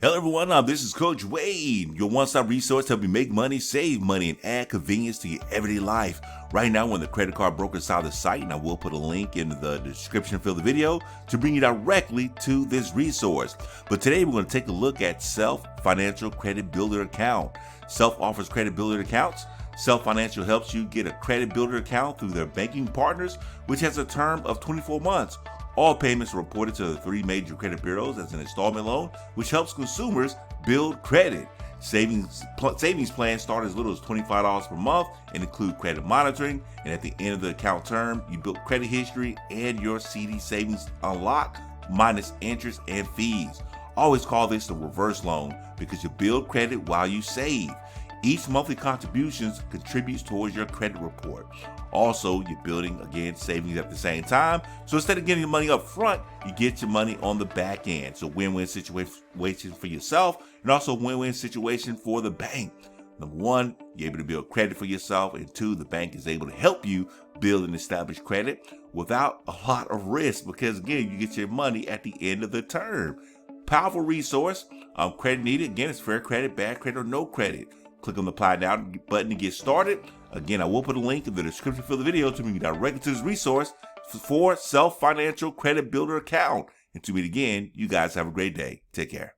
Hello everyone, this is Coach Wade, your one-stop resource to help you make money, save money, and add convenience to your everyday life. Right now, we're on the credit card broker side of the site, and I will put a link in the description for the video to bring you directly to this resource. But today, we're going to take a look at Self Financial Credit Builder Account. Self offers credit builder accounts. Self Financial helps you get a credit builder account through their banking partners, which has a term of 24 months. All payments are reported to the three major credit bureaus as an installment loan, which helps consumers build credit. Savings plans start as little as $25 per month and include credit monitoring. And at the end of the account term, you build credit history and your CD savings unlock minus interest and fees. Always call this the reverse loan because you build credit while you save. Each monthly contributions contributes towards your credit report. Also, you're building, again, savings at the same time. So instead of getting your money up front, you get your money on the back end. So win-win situation for yourself and also win-win situation for the bank. Number one, you're able to build credit for yourself. And two, the bank is able to help you build and establish credit without a lot of risk because, again, you get your money at the end of the term. Powerful resource. Credit needed. Again, it's fair credit, bad credit, or no credit. Click on the apply now button to get started. Again, I will put a link in the description for the video to bring you directly to this resource for Self Financial Credit Builder Account. And to meet again, you guys have a great day. Take care.